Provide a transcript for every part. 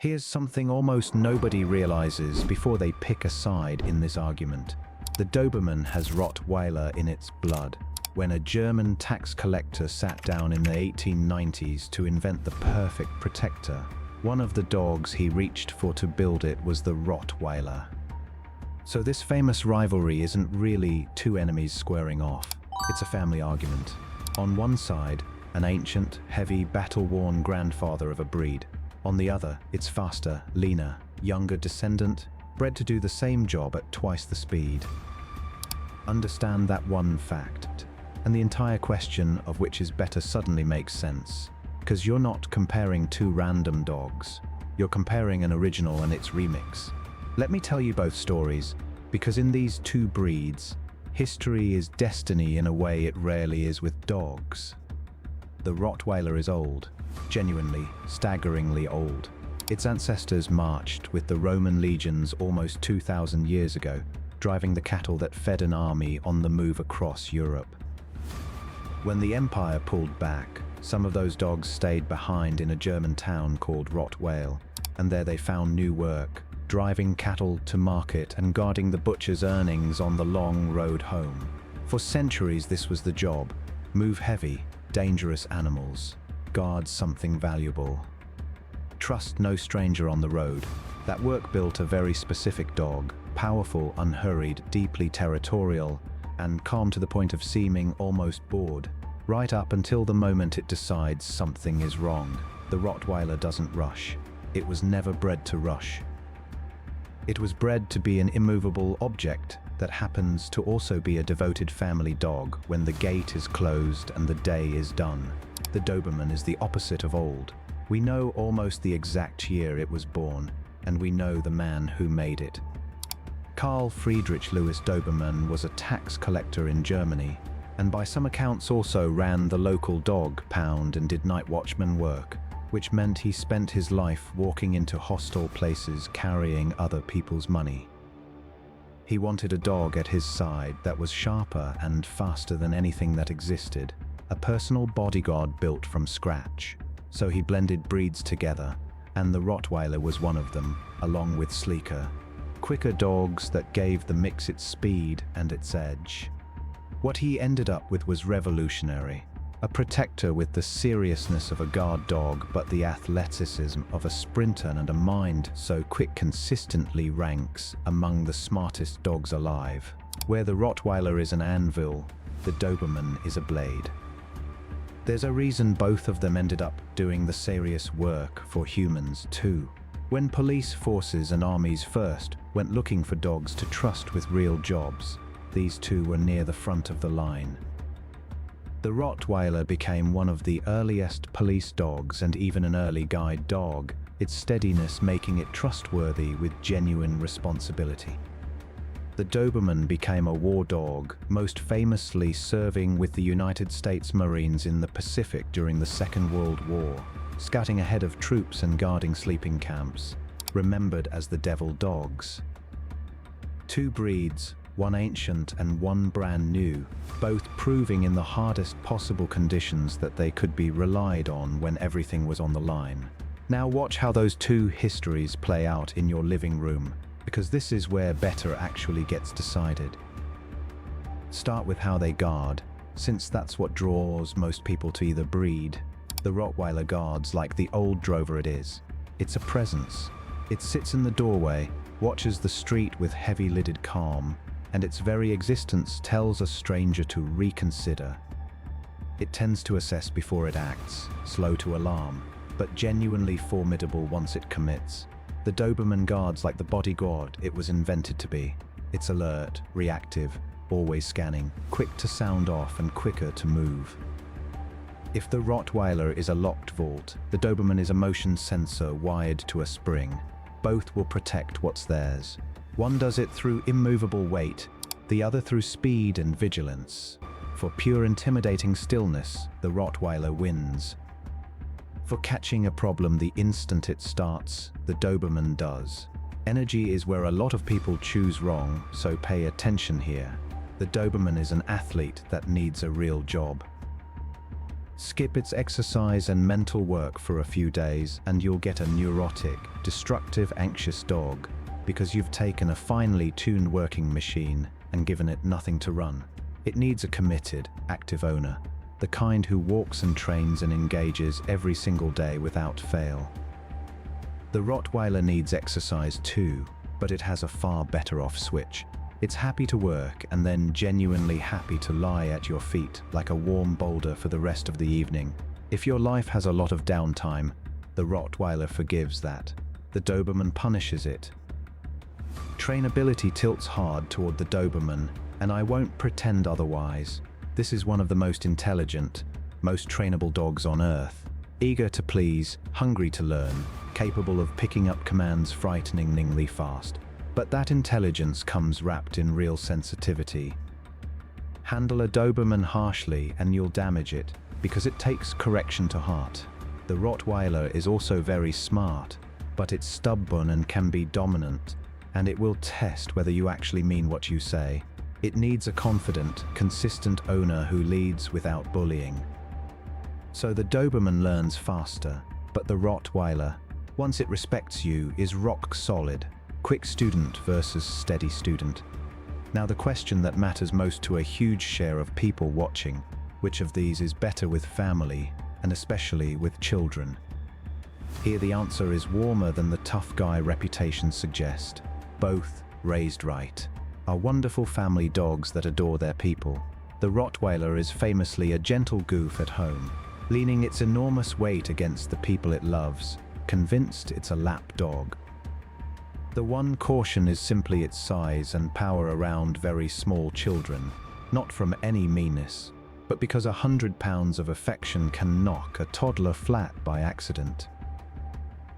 Here's something almost nobody realizes before they pick a side in this argument. The Doberman has Rottweiler in its blood. When a German tax collector sat down in the 1890s to invent the perfect protector, one of the dogs he reached for to build it was the Rottweiler. So this famous rivalry isn't really two enemies squaring off. It's a family argument. On one side, an ancient, heavy, battle-worn grandfather of a breed. On the other, its faster, leaner, younger descendant, bred to do the same job at twice the speed. Understand that one fact, and the entire question of which is better suddenly makes sense. Because you're not comparing two random dogs. You're comparing an original and its remix. Let me tell you both stories, because in these two breeds, history is destiny in a way it rarely is with dogs. The Rottweiler is old, genuinely, staggeringly old. Its ancestors marched with the Roman legions almost 2,000 years ago, driving the cattle that fed an army on the move across Europe. When the empire pulled back, some of those dogs stayed behind in a German town called Rottweil, and there they found new work, driving cattle to market and guarding the butcher's earnings on the long road home. For centuries this was the job: move heavy, dangerous animals, guard something valuable. Trust no stranger on the road. That work built a very specific dog, powerful, unhurried, deeply territorial, and calm to the point of seeming almost bored, right up until the moment it decides something is wrong. The Rottweiler doesn't rush. It was never bred to rush. It was bred to be an immovable object that happens to also be a devoted family dog when the gate is closed and the day is done. The Doberman is the opposite of old. We know almost the exact year it was born, and we know the man who made it. Carl Friedrich Louis Doberman was a tax collector in Germany, and by some accounts also ran the local dog pound and did night watchman work, which meant he spent his life walking into hostile places carrying other people's money. He wanted a dog at his side that was sharper and faster than anything that existed, a personal bodyguard built from scratch. So he blended breeds together, and the Rottweiler was one of them, along with sleeker, quicker dogs that gave the mix its speed and its edge. What he ended up with was revolutionary. A protector with the seriousness of a guard dog, but the athleticism of a sprinter and a mind so quick consistently ranks among the smartest dogs alive. Where the Rottweiler is an anvil, the Doberman is a blade. There's a reason both of them ended up doing the serious work for humans too. When police forces and armies first went looking for dogs to trust with real jobs, these two were near the front of the line. The Rottweiler became one of the earliest police dogs and even an early guide dog, its steadiness making it trustworthy with genuine responsibility. The Doberman became a war dog, most famously serving with the United States Marines in the Pacific during the Second World War, scouting ahead of troops and guarding sleeping camps, remembered as the devil dogs. Two breeds, one ancient and one brand new, both proving in the hardest possible conditions that they could be relied on when everything was on the line. Now watch how those two histories play out in your living room, because this is where better actually gets decided. Start with how they guard, since that's what draws most people to either breed. The Rottweiler guards like the old drover it is. It's a presence. It sits in the doorway, watches the street with heavy-lidded calm, and its very existence tells a stranger to reconsider. It tends to assess before it acts, slow to alarm, but genuinely formidable once it commits. The Doberman guards like the bodyguard it was invented to be. It's alert, reactive, always scanning, quick to sound off and quicker to move. If the Rottweiler is a locked vault, the Doberman is a motion sensor wired to a spring. Both will protect what's theirs. One does it through immovable weight, the other through speed and vigilance. For pure intimidating stillness, the Rottweiler wins. For catching a problem the instant it starts, the Doberman does. Energy is where a lot of people choose wrong, so pay attention here. The Doberman is an athlete that needs a real job. Skip its exercise and mental work for a few days and you'll get a neurotic, destructive, anxious dog because you've taken a finely tuned working machine and given it nothing to run. It needs a committed, active owner, the kind who walks and trains and engages every single day without fail. The Rottweiler needs exercise too, but it has a far better off switch. It's happy to work and then genuinely happy to lie at your feet like a warm boulder for the rest of the evening. If your life has a lot of downtime, the Rottweiler forgives that. The Doberman punishes it. Trainability tilts hard toward the Doberman, and I won't pretend otherwise. This is one of the most intelligent, most trainable dogs on earth. Eager to please, hungry to learn, capable of picking up commands frighteningly fast. But that intelligence comes wrapped in real sensitivity. Handle a Doberman harshly and you'll damage it, because it takes correction to heart. The Rottweiler is also very smart, but it's stubborn and can be dominant, and it will test whether you actually mean what you say. It needs a confident, consistent owner who leads without bullying. So the Doberman learns faster, but the Rottweiler, once it respects you, is rock solid. Quick student versus steady student. Now the question that matters most to a huge share of people watching, which of these is better with family, and especially with children? Here the answer is warmer than the tough guy reputation suggests. Both, raised right, are wonderful family dogs that adore their people. The Rottweiler is famously a gentle goof at home, leaning its enormous weight against the people it loves, convinced it's a lap dog. The one caution is simply its size and power around very small children, not from any meanness, but because 100 pounds of affection can knock a toddler flat by accident.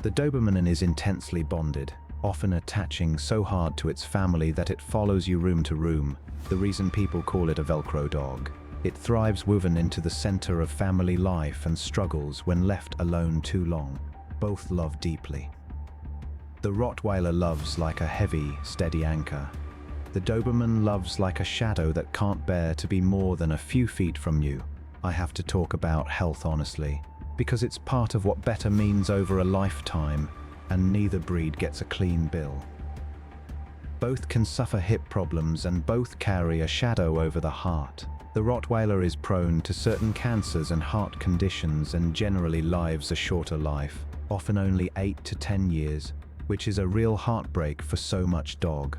The Doberman is intensely bonded, often attaching so hard to its family that it follows you room to room, the reason people call it a Velcro dog. It thrives woven into the center of family life and struggles when left alone too long. Both love deeply. The Rottweiler loves like a heavy, steady anchor. The Doberman loves like a shadow that can't bear to be more than a few feet from you. I have to talk about health honestly, because it's part of what better means over a lifetime, and neither breed gets a clean bill. Both can suffer hip problems and both carry a shadow over the heart. The Rottweiler is prone to certain cancers and heart conditions and generally lives a shorter life, often only 8 to 10 years. Which is a real heartbreak for so much dog.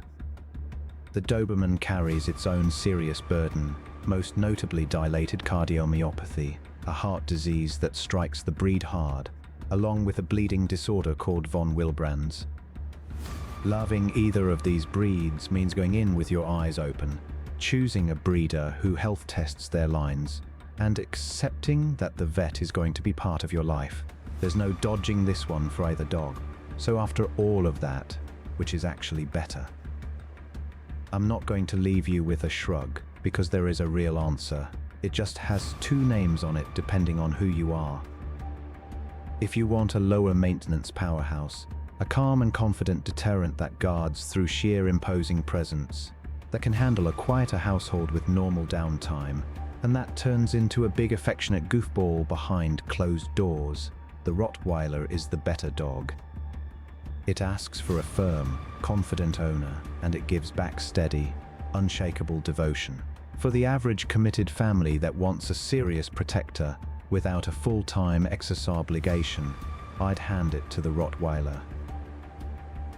The Doberman carries its own serious burden, most notably dilated cardiomyopathy, a heart disease that strikes the breed hard, along with a bleeding disorder called von Willebrand's. Loving either of these breeds means going in with your eyes open, choosing a breeder who health tests their lines, and accepting that the vet is going to be part of your life. There's no dodging this one for either dog. So after all of that, which is actually better? I'm not going to leave you with a shrug, because there is a real answer. It just has two names on it depending on who you are. If you want a lower maintenance powerhouse, a calm and confident deterrent that guards through sheer imposing presence, that can handle a quieter household with normal downtime, and that turns into a big affectionate goofball behind closed doors, the Rottweiler is the better dog. It asks for a firm, confident owner, and it gives back steady, unshakable devotion. For the average committed family that wants a serious protector without a full-time exercise obligation, I'd hand it to the Rottweiler.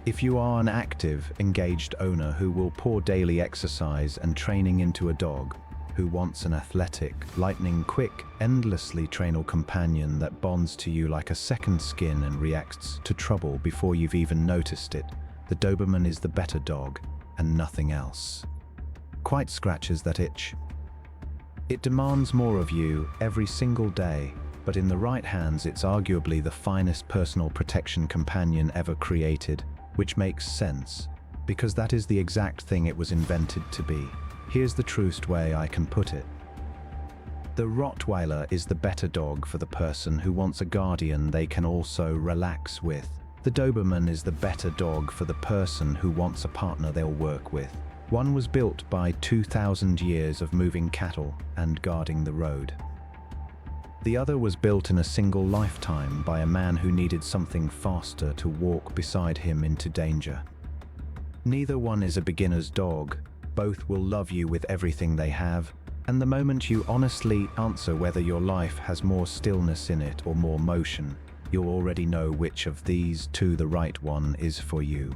If you are an active, engaged owner who will pour daily exercise and training into a dog, who wants an athletic, lightning-quick, endlessly trainable companion that bonds to you like a second skin and reacts to trouble before you've even noticed it, the Doberman is the better dog, and nothing else. Quite scratches that itch. It demands more of you every single day, but in the right hands it's arguably the finest personal protection companion ever created, which makes sense, because that is the exact thing it was invented to be. Here's the truest way I can put it. The Rottweiler is the better dog for the person who wants a guardian they can also relax with. The Doberman is the better dog for the person who wants a partner they'll work with. One was built by 2,000 years of moving cattle and guarding the road. The other was built in a single lifetime by a man who needed something faster to walk beside him into danger. Neither one is a beginner's dog. Both will love you with everything they have, and the moment you honestly answer whether your life has more stillness in it or more motion, you'll already know which of these two the right one is for you.